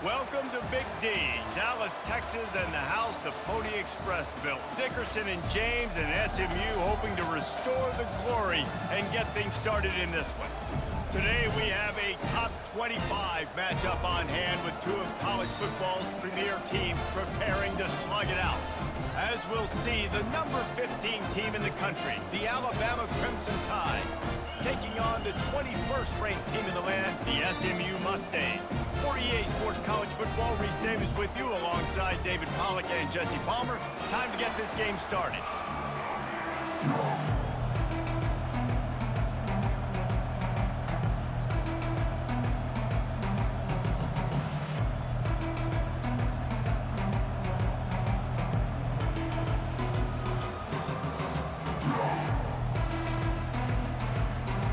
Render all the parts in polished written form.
Welcome to Big D, Dallas, Texas, and the house the Pony Express built. Dickerson and James and SMU hoping to restore the glory and get things started in this one. Today we have a top 25 matchup on hand with two of college football's premier teams preparing to slug it out. As we'll see, the number 15 team in the country, the Alabama Crimson Tide, taking on the 21st ranked team in the land, the SMU Mustangs. For EA Sports College Football, Reese Davis with you alongside David Pollack and Jesse Palmer. Time to get this game started.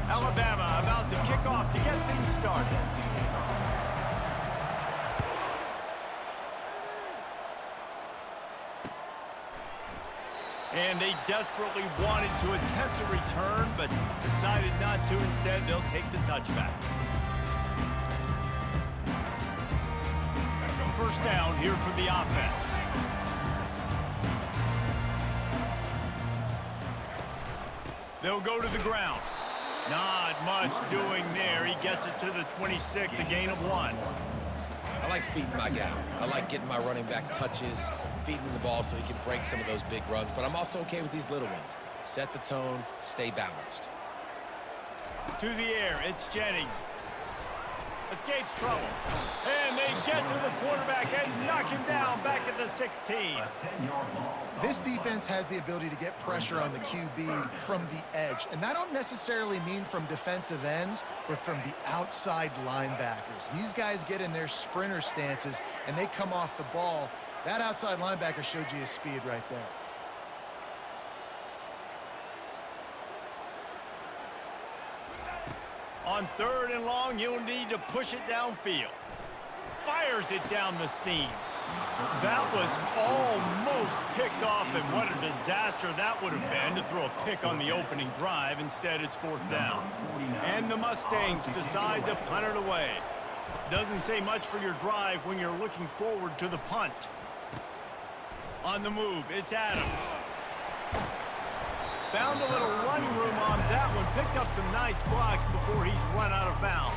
Alabama about to kick off to get things started. And they desperately wanted to attempt a return, but decided not to. Instead, they'll take the touchback. First down here for the offense. They'll go to the ground. Not much doing there. He gets it to the 26, a gain of 1. I like feeding my guy. I like getting my running back touches, feeding the ball so he can break some of those big runs, but I'm also okay with these little ones. Set the tone, stay balanced. To the air, it's Jennings. Escapes trouble. And they get to the quarterback and knock him down back at the 16. This defense has the ability to get pressure on the QB from the edge. And I don't necessarily mean from defensive ends, but from the outside linebackers. These guys get in their sprinter stances, and they come off the ball. That outside linebacker showed you his speed right there. On 3rd and long, you'll need to push it downfield. Fires it down the seam. That was almost picked off, and what a disaster that would have been to throw a pick on the opening drive. Instead, it's 4th down. And the Mustangs decide to punt it away. Doesn't say much for your drive when you're looking forward to the punt. On the move, it's Adams. Found a little running room on that one. Picked up some nice blocks before he's run out of bounds.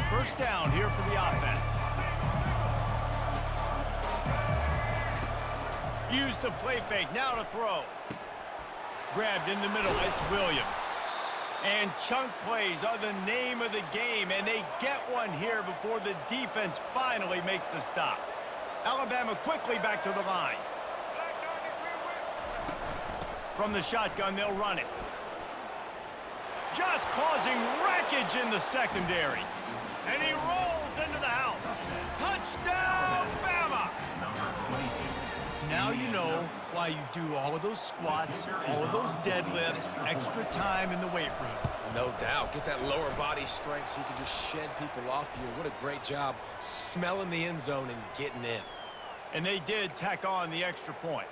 First down here for the offense. Used the play fake. Now to throw. Grabbed in the middle. It's Williams. And chunk plays are the name of the game, and they get one here before the defense finally makes the stop. Alabama quickly back to the line. From the shotgun, they'll run it. Just causing wreckage in the secondary. And he rolls into the house. Touchdown, Bama! Now you know why you do all of those squats, all of those deadlifts, extra time in the weight room. No doubt. Get that lower body strength so you can just shed people off you. What a great job smelling the end zone and getting in. And they did tack on the extra point.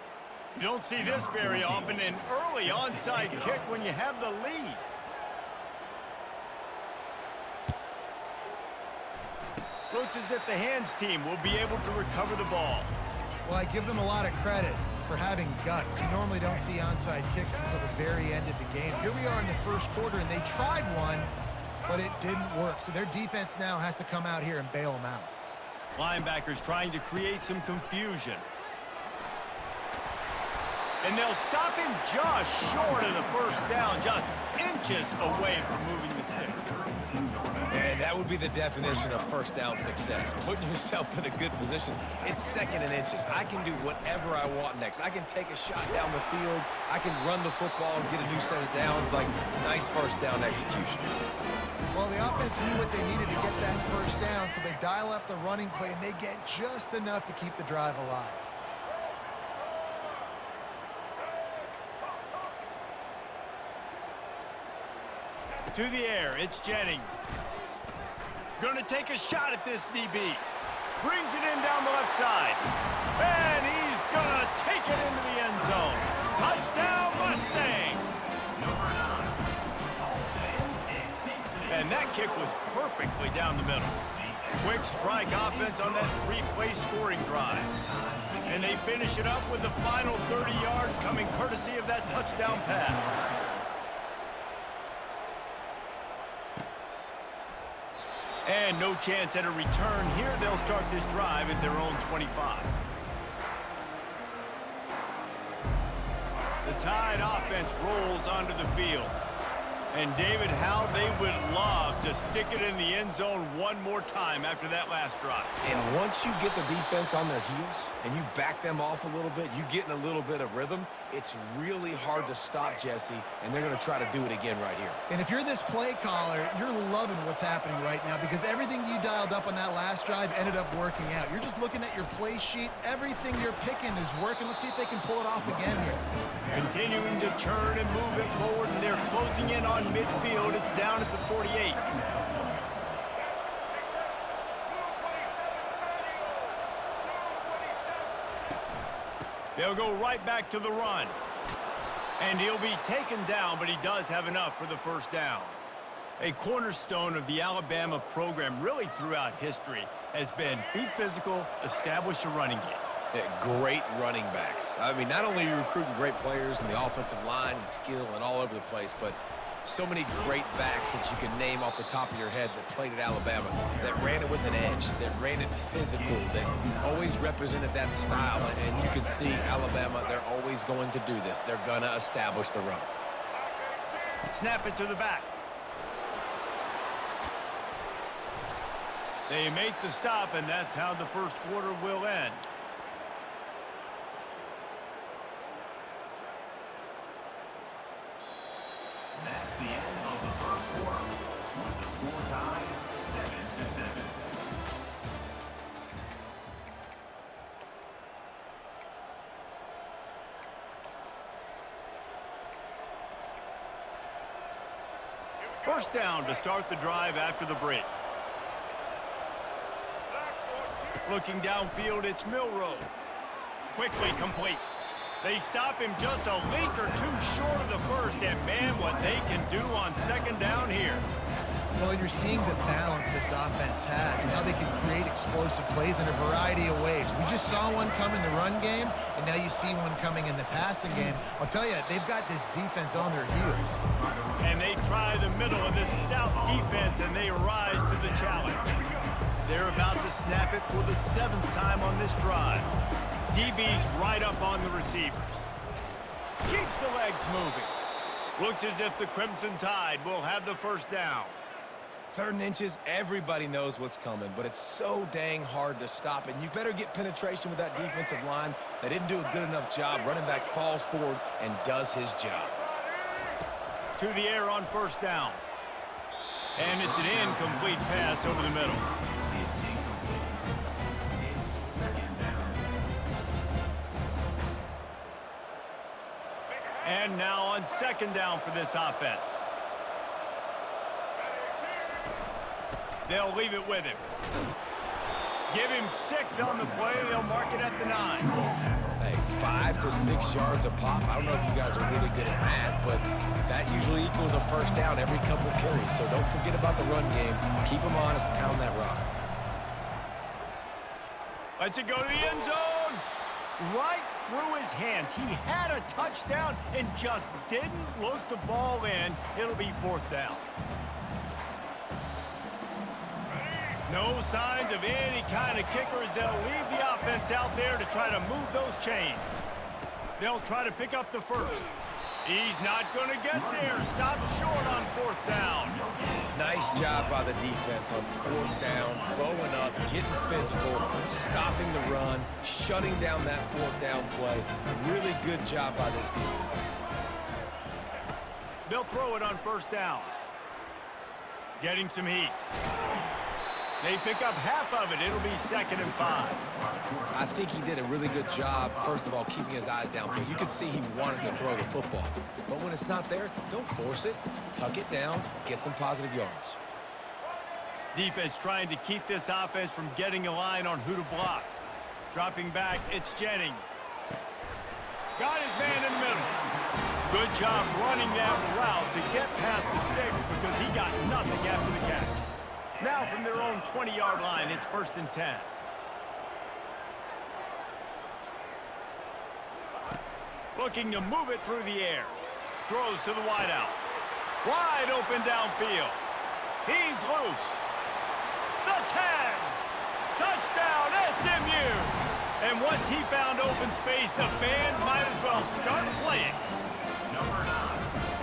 You don't see this very often, an early onside kick when you have the lead. Looks as if the hands team will be able to recover the ball. Well, I give them a lot of credit for having guts. You normally don't see onside kicks until the very end of the game. Here we are in the first quarter, and they tried one, but it didn't work. So their defense now has to come out here and bail them out. Linebackers trying to create some confusion. And they'll stop him just short of the first down, just inches away from moving the sticks. And that would be the definition of first down success. Putting yourself in a good position. It's 2nd and inches. I can do whatever I want next. I can take a shot down the field. I can run the football and get a new set of downs. Like, nice first down execution. Well, the offense knew what they needed to get that first down, so they dial up the running play, and they get just enough to keep the drive alive. To the air, it's Jennings. Gonna take a shot at this DB. Brings it in down the left side. And he's gonna take it into the end zone. And that kick was perfectly down the middle. Quick strike offense on that three-play scoring drive. And they finish it up with the final 30 yards coming courtesy of that touchdown pass. And no chance at a return here. They'll start this drive at their own 25. The Tide offense rolls onto the field. And David, how they would love to stick it in the end zone one more time after that last drive. And once you get the defense on their heels and you back them off a little bit, you get in a little bit of rhythm, it's really hard to stop Jesse, and they're going to try to do it again right here. And if you're this play caller, you're loving what's happening right now because everything you dialed up on that last drive ended up working out. You're just looking at your play sheet. Everything you're picking is working. Let's see if they can pull it off again here. Continuing to turn and move it forward, and they're closing in on midfield. It's down at the 48. They'll go right back to the run. And he'll be taken down, but he does have enough for the first down. A cornerstone of the Alabama program really throughout history has been be physical, establish a running game. Great running backs. I mean, not only are you recruiting great players in the offensive line and skill and all over the place, but so many great backs that you can name off the top of your head that played at Alabama, that ran it with an edge, that ran it physical, that always represented that style. And you can see Alabama, they're always going to do this. They're going to establish the run. Snap it to the back. They make the stop, and that's how the first quarter will end. That's the end of the first quarter, with the score tied 7-7. First down to start the drive after the break. Looking downfield, it's Milroe. Quickly complete. They stop him just a link or two short of the first, and man, what they can do on second down here. Well, you're seeing the balance this offense has and how they can create explosive plays in a variety of ways. We just saw one come in the run game, and now you see one coming in the passing game. I'll tell you, they've got this defense on their heels. And they try the middle of this stout defense, and they rise to the challenge. They're about to snap it for the 7th time on this drive. DB's right up on the receivers. Keeps the legs moving. Looks as if the Crimson Tide will have the first down. 3rd and inches, everybody knows what's coming, but it's so dang hard to stop, and you better get penetration with that defensive line. They didn't do a good enough job. Running back falls forward and does his job. To the air on first down. And it's an incomplete pass over the middle. And now on second down for this offense. They'll leave it with him. Give him 6 on the play. They'll mark it at the 9. Hey, 5 to 6 yards a pop. I don't know if you guys are really good at math, but that usually equals a first down every couple of carries. So don't forget about the run game. Keep them honest, pound that rock. Lets it go to the end zone. Right through his hands. He had a touchdown and just didn't look the ball in. It'll be 4th down. No signs of any kind of kickers. They'll leave the offense out there to try to move those chains. They'll try to pick up the first. He's not going to get there. Stopped short on 4th down. Nice job by the defense on 4th down, bowing up, getting physical, stopping the run, shutting down that 4th down play. Really good job by this defense. They'll throw it on first down. Getting some heat. They pick up half of it. It'll be 2nd and 5. I think he did a really good job, first of all, keeping his eyes downfield. You could see he wanted to throw the football. But when it's not there, don't force it. Tuck it down, get some positive yards. Defense trying to keep this offense from getting a line on who to block. Dropping back, it's Jennings. Got his man in the middle. Good job running that route to get past the sticks because he got nothing after the catch. Now from their own 20-yard line, it's 1st and 10. Looking to move it through the air. Throws to the wideout. Wide open downfield. He's loose. The 10. Touchdown, SMU. And once he found open space, the band might as well start playing. Number 9.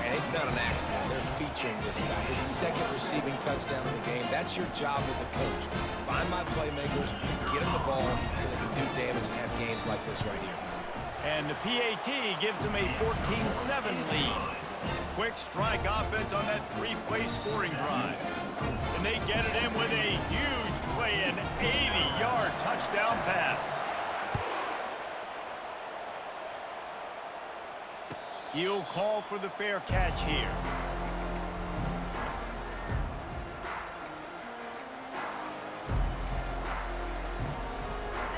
And it's not an accident. They're featuring this guy. His 2nd receiving touchdown in the game. That's your job as a coach. Find my playmakers, get them the ball so they can do damage and have games like this right here. And the PAT gives them a 14-7 lead. Quick strike offense on that 3-play scoring drive. And they get it in with a huge play, an 80-yard touchdown pass. He'll call for the fair catch here.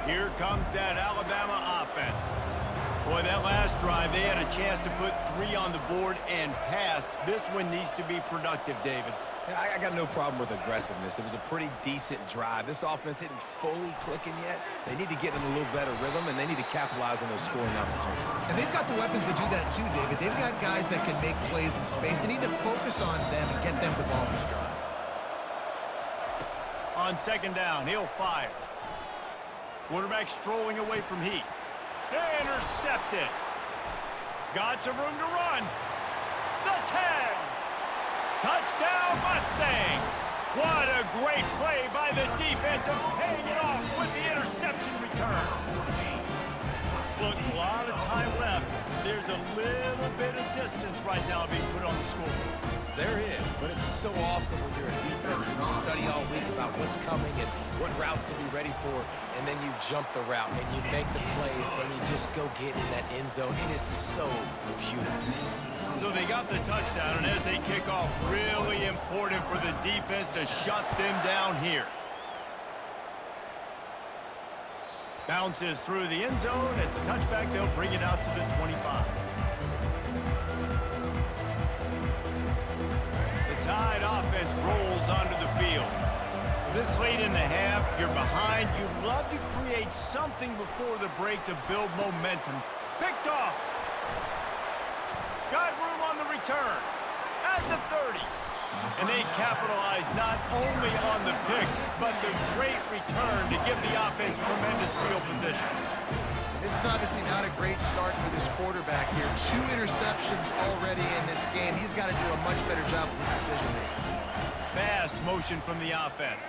Here comes that Alabama offense. Boy, that last drive, they had a chance to put 3 on the board and passed. This one needs to be productive, David. Yeah, I got no problem with aggressiveness. It was a pretty decent drive. This offense isn't fully clicking yet. They need to get in a little better rhythm, and they need to capitalize on those scoring opportunities. And they've got the weapons to do that too, David. They've got guys that can make plays in space. They need to focus on them and get them the ball this drive. On 2nd down, he'll fire. Quarterback strolling away from heat. Intercepted. Got some room to run. The 10. Touchdown, Mustangs. What a great play by the defense and paying it off with the interception return. Look, a lot of time left. There's a little bit of distance right now being put on the scoreboard. There is, but it's so awesome when you're a defense and you study all week about what's coming and what routes to be ready for, and then you jump the route and you make the plays and you just go get in that end zone. It is so beautiful. So they got the touchdown, and as they kick off, really important for the defense to shut them down here. Bounces through the end zone. It's a touchback. They'll bring it out to the 25. Tide offense rolls onto the field. This late in the half, you're behind. You love to create something before the break to build momentum. Picked off. Got room on the return. At the 30. And they capitalize not only on the pick, but the great return to give the offense tremendous field position. This is obviously not a great start for this quarterback here. 2 interceptions already in this game. He's got to do a much better job with his decision-making. Fast motion from the offense.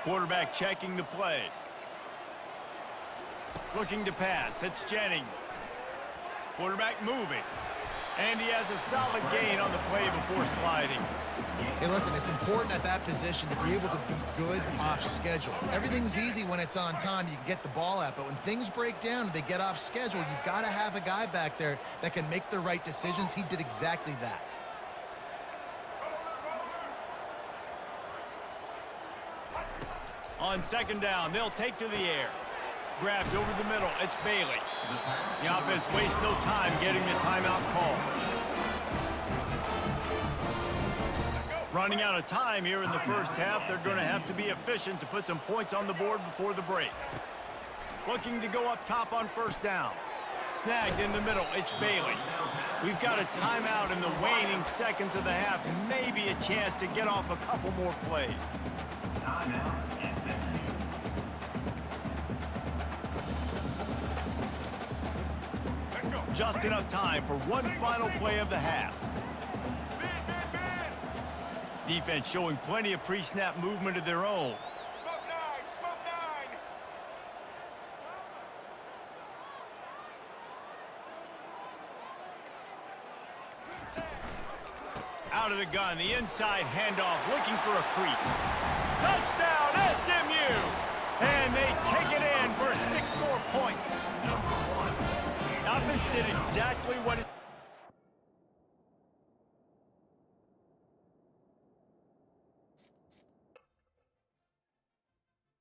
Quarterback checking the play. Looking to pass. It's Jennings. Quarterback moving. And he has a solid gain on the play before sliding. Hey, listen, it's important at that position to be able to be good off schedule. Everything's easy when it's on time. You can get the ball out. But when things break down and they get off schedule, you've got to have a guy back there that can make the right decisions. He did exactly that. On 2nd down, they'll take to the air. Grabbed over the middle. It's Bailey. The offense wastes no time getting the timeout call. Running out of time here in the first half. They're going to have to be efficient to put some points on the board before the break. Looking to go up top on 1st down. Snagged in the middle. It's Bailey. We've got a timeout in the waning seconds of the half. Maybe a chance to get off a couple more plays. Timeout, SMU. Just enough time for one final play of the half. Defense showing plenty of pre-snap movement of their own. Out of the gun, the inside handoff, looking for a crease. Touchdown, SMU! And they take it in for 6 more points. The offense did exactly what it